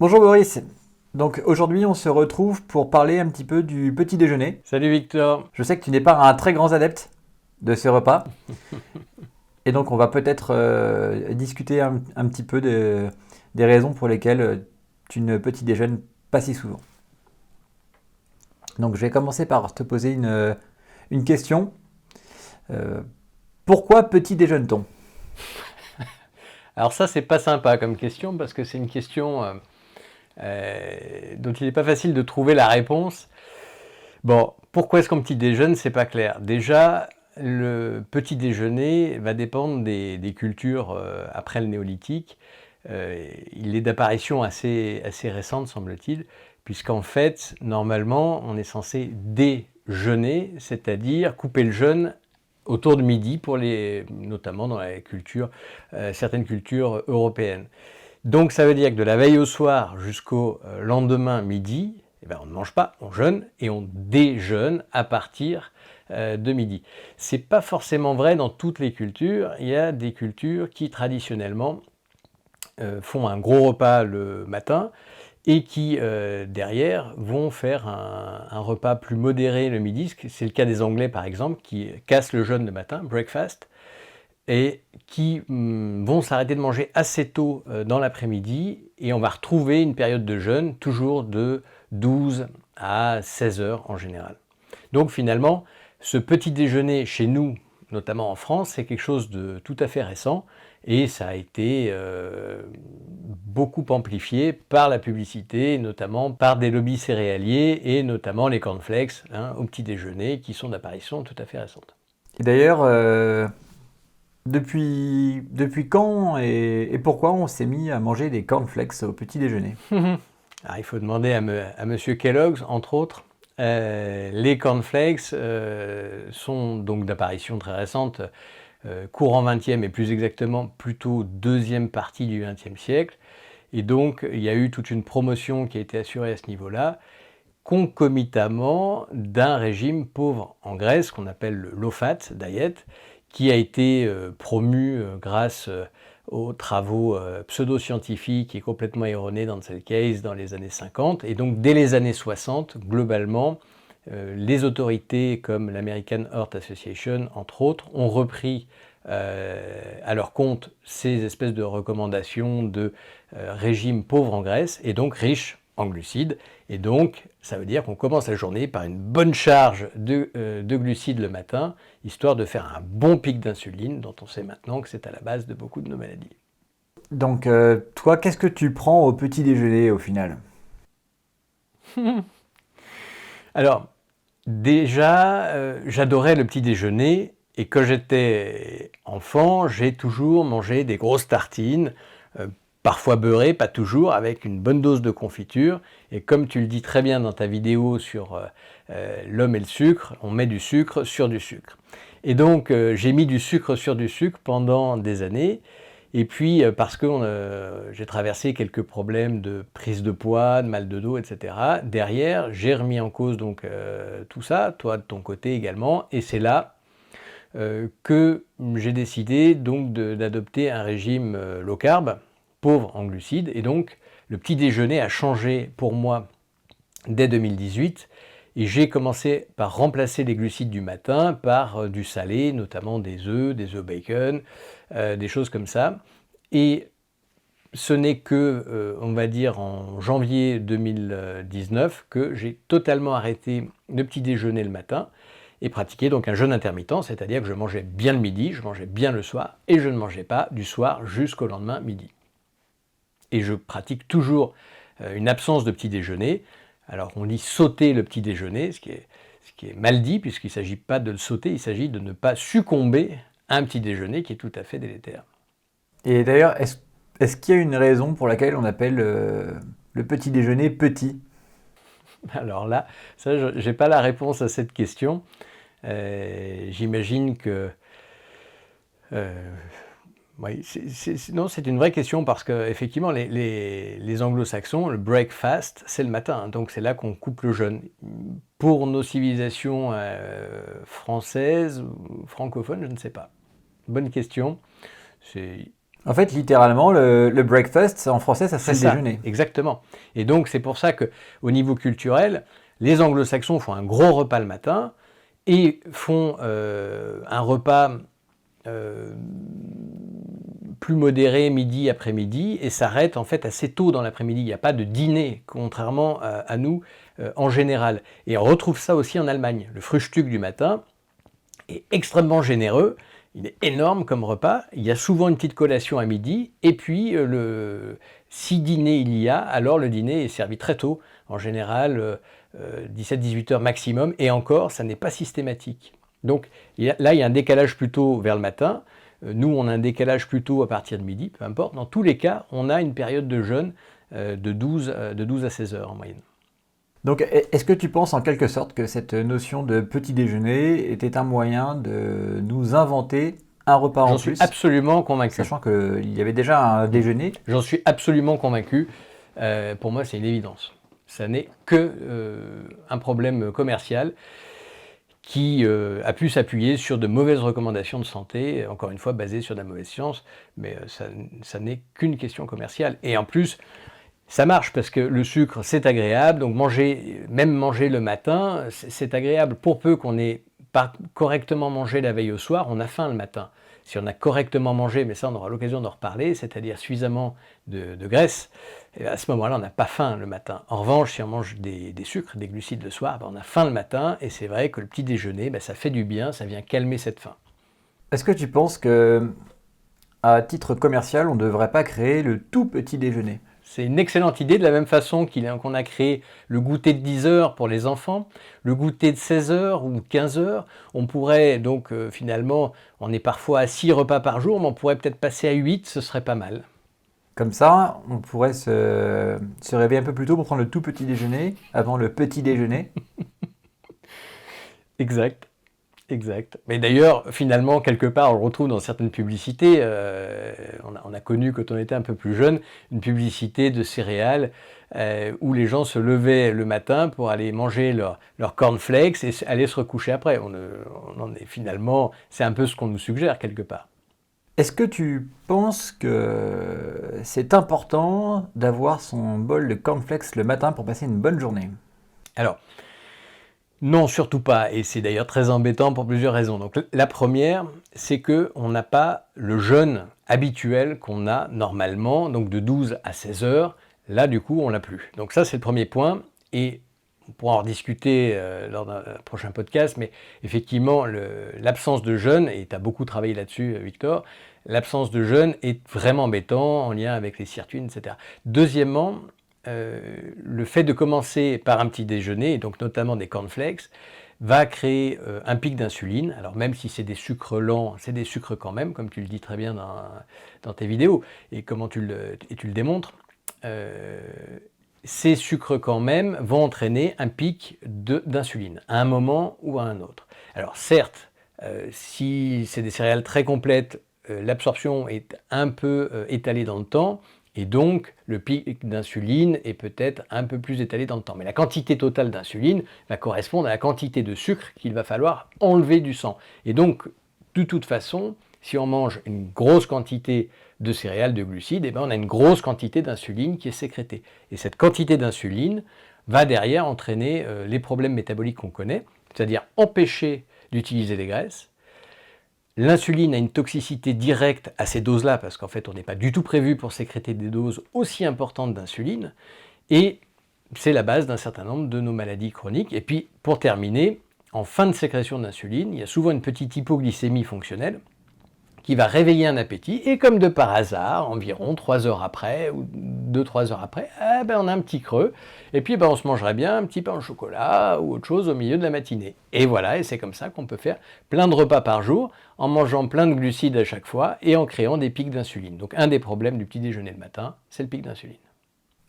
Bonjour Boris. Donc aujourd'hui on se retrouve pour parler un petit peu du petit déjeuner. Salut Victor. Je sais que tu n'es pas un très grand adepte de ce repas. Et donc on va peut-être discuter un petit peu des raisons pour lesquelles tu ne petit déjeunes pas si souvent. Donc je vais commencer par te poser une question. Euh, Pourquoi petit déjeune-t-on? Alors ça, c'est pas sympa comme question parce que c'est une question dont il n'est pas facile de trouver la réponse. Bon, pourquoi est-ce qu'on petit déjeune? C'est pas clair. Déjà, le petit déjeuner va dépendre des cultures après le néolithique. Il est d'apparition assez récente, semble-t-il, puisqu'en fait, normalement, on est censé déjeuner, c'est-à-dire couper le jeûne autour de midi, notamment dans la culture, certaines cultures européennes. Donc ça veut dire que de la veille au soir jusqu'au lendemain midi, eh ben, on ne mange pas, on jeûne et on déjeune à partir de midi. C'est pas forcément vrai dans toutes les cultures. Il y a des cultures qui traditionnellement font un gros repas le matin et qui, derrière, vont faire un repas plus modéré le midi. C'est le cas des Anglais, par exemple, qui cassent le jeûne le matin, breakfast, et qui vont s'arrêter de manger assez tôt dans l'après-midi, et on va retrouver une période de jeûne toujours de 12 à 16 heures en général. Donc finalement, ce petit déjeuner chez nous, notamment en France, c'est quelque chose de tout à fait récent et ça a été beaucoup amplifié par la publicité, notamment par des lobbies céréaliers et notamment les cornflakes au petit déjeuner qui sont d'apparition tout à fait récente. Et d'ailleurs, depuis quand et pourquoi on s'est mis à manger des cornflakes au petit déjeuner? Alors, il faut demander à Monsieur Kellogg's, entre autres. Les cornflakes sont donc d'apparition très récente, courant 20e et plus exactement plutôt deuxième partie du 20e siècle. Et donc il y a eu toute une promotion qui a été assurée à ce niveau-là, concomitamment d'un régime pauvre en Grèce qu'on appelle le low-fat diet, qui a été promu grâce aux travaux pseudo-scientifiques et complètement erronés dans ce case dans les années 50. Et donc dès les années 60, globalement, les autorités comme l'American Heart Association, entre autres, ont repris à leur compte ces espèces de recommandations de régime pauvre en graisse et donc riche en glucides. Et donc, ça veut dire qu'on commence la journée par une bonne charge de glucides le matin, histoire de faire un bon pic d'insuline, dont on sait maintenant que c'est à la base de beaucoup de nos maladies. Donc toi, qu'est-ce que tu prends au petit déjeuner au final? Alors, déjà, j'adorais le petit déjeuner et quand j'étais enfant, j'ai toujours mangé des grosses tartines, euh, parfois beurrées, pas toujours, avec une bonne dose de confiture. Et comme tu le dis très bien dans ta vidéo sur l'homme et le sucre, on met du sucre sur du sucre. Et donc, j'ai mis du sucre sur du sucre pendant des années. Et puis, parce que j'ai traversé quelques problèmes de prise de poids, de mal de dos, etc. Derrière, j'ai remis en cause donc tout ça, toi de ton côté également, et c'est là que j'ai décidé donc d'adopter un régime low carb, pauvre en glucides, et donc le petit déjeuner a changé pour moi dès 2018. Et j'ai commencé par remplacer les glucides du matin par du salé, notamment des œufs bacon, des choses comme ça. Et ce n'est que, on va dire, en janvier 2019 que j'ai totalement arrêté le petit déjeuner le matin et pratiqué donc un jeûne intermittent, c'est-à-dire que je mangeais bien le midi, je mangeais bien le soir et je ne mangeais pas du soir jusqu'au lendemain midi. Et je pratique toujours une absence de petit déjeuner. Alors on dit sauter le petit déjeuner, ce qui est mal dit puisqu'il ne s'agit pas de le sauter, il s'agit de ne pas succomber à un petit déjeuner qui est tout à fait délétère. Et d'ailleurs, est-ce qu'il y a une raison pour laquelle on appelle le petit déjeuner petit? Alors là, ça, je n'ai pas la réponse à cette question. J'imagine que euh, oui, non, c'est une vraie question parce que effectivement, les anglo-saxons, le breakfast, c'est le matin, hein, donc c'est là qu'on coupe le jeûne. Pour nos civilisations françaises ou francophones, je ne sais pas. Bonne question. C'est En fait, littéralement, le breakfast, en français, ça serait C'est le ça, déjeuner. exactement. Et donc c'est pour ça qu'au niveau culturel, les anglo-saxons font un gros repas le matin et font un repas euh, plus modéré midi après-midi et s'arrête en fait assez tôt dans l'après-midi. Il n'y a pas de dîner, contrairement à nous en général. Et on retrouve ça aussi en Allemagne. Le Frühstück du matin est extrêmement généreux. Il est énorme comme repas. Il y a souvent une petite collation à midi. Et puis, si dîner il y a, alors le dîner est servi très tôt. En général, 17-18 heures maximum. Et encore, ça n'est pas systématique. Donc là, il y a un décalage plutôt vers le matin. Nous, on a un décalage plutôt à partir de midi, peu importe. Dans tous les cas, on a une période de jeûne de 12 à 16 heures en moyenne. Donc, est-ce que tu penses en quelque sorte que cette notion de petit déjeuner était un moyen de nous inventer un repas en J'en suis plus, absolument convaincu. sachant qu'il y avait déjà un déjeuner? J'en suis absolument convaincu. Pour moi, c'est une évidence. Ça n'est que un problème commercial qui a pu s'appuyer sur de mauvaises recommandations de santé, encore une fois basées sur de la mauvaise science, mais ça n'est qu'une question commerciale. Et en plus, ça marche parce que le sucre, c'est agréable, donc même manger le matin, c'est agréable. Pour peu qu'on ait pas correctement mangé la veille au soir, on a faim le matin. Si on a correctement mangé, mais ça on aura l'occasion d'en reparler, c'est-à-dire suffisamment de graisse, et à ce moment-là on n'a pas faim le matin. En revanche, si on mange des sucres, des glucides le soir, on a faim le matin, et c'est vrai que le petit déjeuner, ça fait du bien, ça vient calmer cette faim. Est-ce que tu penses que, à titre commercial, on ne devrait pas créer le tout petit déjeuner? C'est une excellente idée, de la même façon qu'on a créé le goûter de 10 heures pour les enfants, le goûter de 16 heures ou 15 heures. On pourrait donc finalement, on est parfois à 6 repas par jour, mais on pourrait peut-être passer à 8, ce serait pas mal. Comme ça, on pourrait se réveiller un peu plus tôt pour prendre le tout petit déjeuner avant le petit déjeuner. Exact. Exact. Mais d'ailleurs, finalement, quelque part, on le retrouve dans certaines publicités. On a connu, quand on était un peu plus jeune, une publicité de céréales où les gens se levaient le matin pour aller manger leur cornflakes et aller se recoucher après. On en est finalement, c'est un peu ce qu'on nous suggère quelque part. Est-ce que tu penses que c'est important d'avoir son bol de cornflakes le matin pour passer une bonne journée? Alors, non, surtout pas. Et c'est d'ailleurs très embêtant pour plusieurs raisons. Donc, la première, c'est qu'on n'a pas le jeûne habituel qu'on a normalement, donc de 12 à 16 heures. Là, du coup, on l'a plus. Donc ça, c'est le premier point. Et on pourra en rediscuter lors d'un prochain podcast, mais effectivement, l'absence de jeûne, et tu as beaucoup travaillé là-dessus, Victor, l'absence de jeûne est vraiment embêtant en lien avec les sirtuines, etc. Deuxièmement, le fait de commencer par un petit déjeuner, et donc notamment des cornflakes, va créer un pic d'insuline. Alors même si c'est des sucres lents, c'est des sucres quand même, comme tu le dis très bien dans tes vidéos, et tu le démontres. Ces sucres quand même vont entraîner un pic d'insuline, à un moment ou à un autre. Alors certes, si c'est des céréales très complètes, l'absorption est un peu étalée dans le temps, et donc le pic d'insuline est peut-être un peu plus étalé dans le temps. Mais la quantité totale d'insuline va correspondre à la quantité de sucre qu'il va falloir enlever du sang. Et donc, de toute façon, si on mange une grosse quantité de céréales, de glucides, on a une grosse quantité d'insuline qui est sécrétée. Et cette quantité d'insuline va derrière entraîner les problèmes métaboliques qu'on connaît, c'est-à-dire empêcher d'utiliser des graisses. L'insuline a une toxicité directe à ces doses-là, parce qu'en fait, on n'est pas du tout prévu pour sécréter des doses aussi importantes d'insuline, et c'est la base d'un certain nombre de nos maladies chroniques. Et puis, pour terminer, en fin de sécrétion d'insuline, il y a souvent une petite hypoglycémie fonctionnelle qui va réveiller un appétit, et comme de par hasard, environ 3 heures après, ou 2-3 heures après, on a un petit creux, et puis on se mangerait bien un petit pain au chocolat, ou autre chose au milieu de la matinée. Et voilà, et c'est comme ça qu'on peut faire plein de repas par jour, en mangeant plein de glucides à chaque fois, et en créant des pics d'insuline. Donc un des problèmes du petit déjeuner le matin, c'est le pic d'insuline.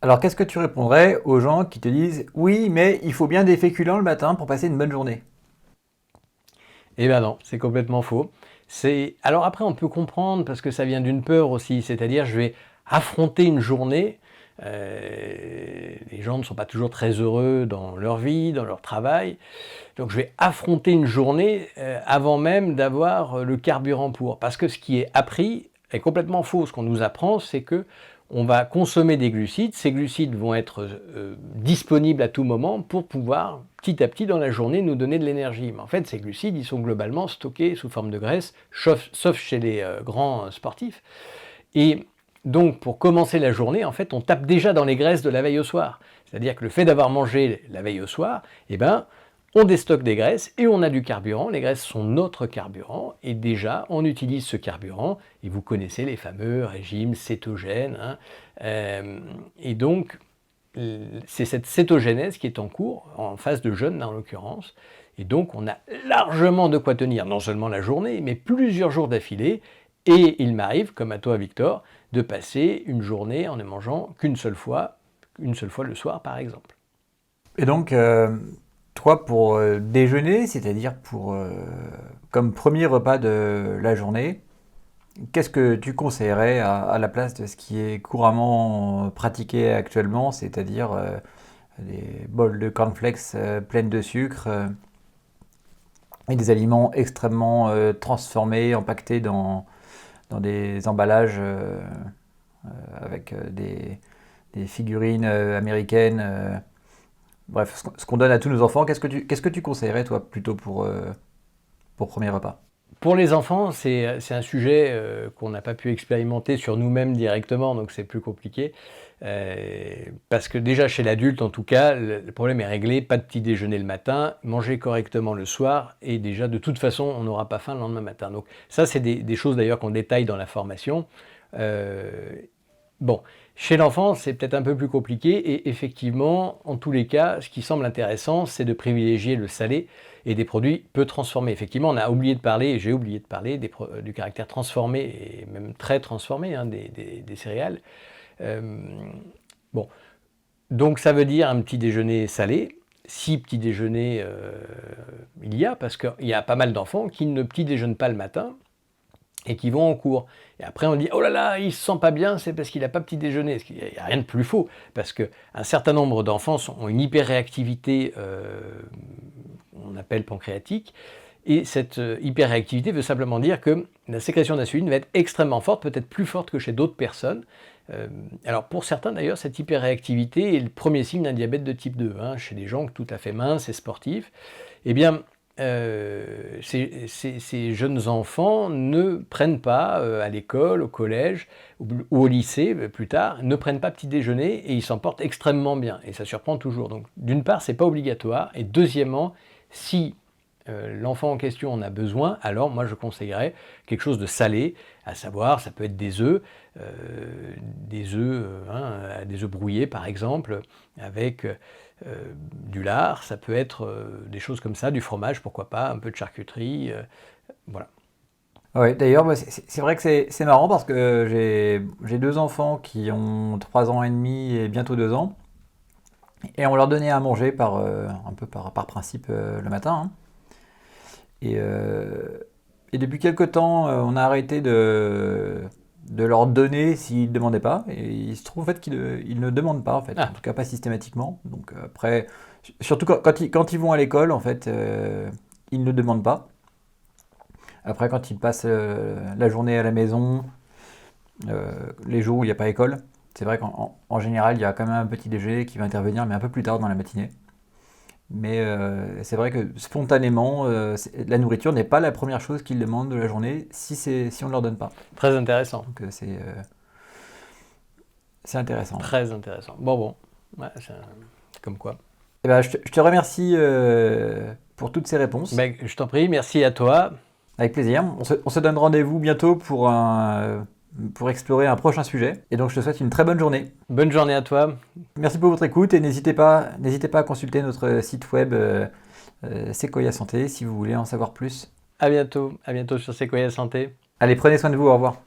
Alors qu'est-ce que tu répondrais aux gens qui te disent oui, mais il faut bien des féculents le matin pour passer une bonne journée? Eh bien non, c'est complètement faux. Alors après, on peut comprendre parce que ça vient d'une peur aussi, c'est-à-dire je vais affronter une journée. Les gens ne sont pas toujours très heureux dans leur vie, dans leur travail. Donc je vais affronter une journée avant même d'avoir le carburant pour. Parce que ce qui est appris est complètement faux. Ce qu'on nous apprend, c'est que on va consommer des glucides. Ces glucides vont être disponibles à tout moment pour pouvoir, petit à petit dans la journée, nous donner de l'énergie. Mais en fait, ces glucides, ils sont globalement stockés sous forme de graisse, sauf chez les grands sportifs. Et donc, pour commencer la journée, en fait, on tape déjà dans les graisses de la veille au soir. C'est-à-dire que le fait d'avoir mangé la veille au soir, eh ben, on déstocke des graisses et on a du carburant. Les graisses sont notre carburant et déjà on utilise ce carburant et vous connaissez les fameux régimes cétogènes. Et donc c'est cette cétogénèse qui est en cours, en phase de jeûne en l'occurrence. Et donc on a largement de quoi tenir non seulement la journée mais plusieurs jours d'affilée. Et il m'arrive, comme à toi Victor, de passer une journée en ne mangeant qu'une seule fois le soir par exemple. Et donc, toi, pour déjeuner, c'est-à-dire comme premier repas de la journée, qu'est-ce que tu conseillerais à la place de ce qui est couramment pratiqué actuellement, c'est-à-dire des bols de cornflakes pleines de sucre et des aliments extrêmement transformés, empaquetés dans des emballages avec des figurines américaines. Bref, ce qu'on donne à tous nos enfants, qu'est-ce que tu conseillerais, toi, plutôt pour premier repas? Pour les enfants, c'est un sujet qu'on n'a pas pu expérimenter sur nous-mêmes directement, donc c'est plus compliqué. Parce que déjà chez l'adulte, en tout cas, le problème est réglé, pas de petit déjeuner le matin, manger correctement le soir, et déjà de toute façon, on n'aura pas faim le lendemain matin. Donc ça, c'est des choses d'ailleurs qu'on détaille dans la formation. Bon, chez l'enfant, c'est peut-être un peu plus compliqué et effectivement, en tous les cas, ce qui semble intéressant, c'est de privilégier le salé et des produits peu transformés. Effectivement, on a oublié de parler, et j'ai oublié de parler du caractère transformé et même très transformé des céréales. Bon, donc ça veut dire un petit déjeuner salé. Si petit déjeuner il y a, parce qu'il y a pas mal d'enfants qui ne petit déjeunent pas le matin et qui vont en cours. Et après on dit oh là là, il se sent pas bien, c'est parce qu'il n'a pas petit déjeuner. Il n'y a rien de plus faux, parce qu'un certain nombre d'enfants ont une hyperréactivité, on appelle pancréatique, et cette hyperréactivité veut simplement dire que la sécrétion d'insuline va être extrêmement forte, peut-être plus forte que chez d'autres personnes. Alors pour certains d'ailleurs, cette hyperréactivité est le premier signe d'un diabète de type 2, chez des gens tout à fait minces et sportifs. Eh bien, ces jeunes enfants ne prennent pas à l'école, au collège ou au lycée plus tard, ne prennent pas petit déjeuner et ils s'en portent extrêmement bien. Et ça surprend toujours. Donc d'une part, c'est pas obligatoire. Et deuxièmement, si l'enfant en question en a besoin, alors moi je conseillerais quelque chose de salé, à savoir ça peut être des œufs brouillés par exemple, avec du lard, ça peut être des choses comme ça, du fromage, pourquoi pas, un peu de charcuterie, voilà. Ouais, d'ailleurs, c'est vrai que c'est marrant parce que j'ai deux enfants qui ont 3 ans et demi et bientôt 2 ans. Et on leur donnait à manger un peu par principe le matin. Et depuis quelque temps, on a arrêté de leur donner s'ils ne demandaient pas. Et il se trouve en fait qu'ils ne demandent pas, en fait. En tout cas pas systématiquement. Donc après, surtout quand ils vont à l'école, en fait, ils ne demandent pas. Après, quand ils passent la journée à la maison, les jours où il n'y a pas école, c'est vrai qu'en général, il y a quand même un petit déjeuner qui va intervenir, mais un peu plus tard dans la matinée. Mais c'est vrai que spontanément, la nourriture n'est pas la première chose qu'ils demandent de la journée si on ne leur donne pas. Très intéressant. Donc c'est intéressant. Très intéressant. Bon. Ouais, c'est comme quoi. Eh ben, je te remercie pour toutes ces réponses. Ben, je t'en prie, merci à toi. Avec plaisir. On se donne rendez-vous bientôt pour explorer un prochain sujet. Et donc, je te souhaite une très bonne journée. Bonne journée à toi. Merci pour votre écoute et n'hésitez pas à consulter notre site web Sequoia Santé si vous voulez en savoir plus. À bientôt sur Sequoia Santé. Allez, prenez soin de vous, au revoir.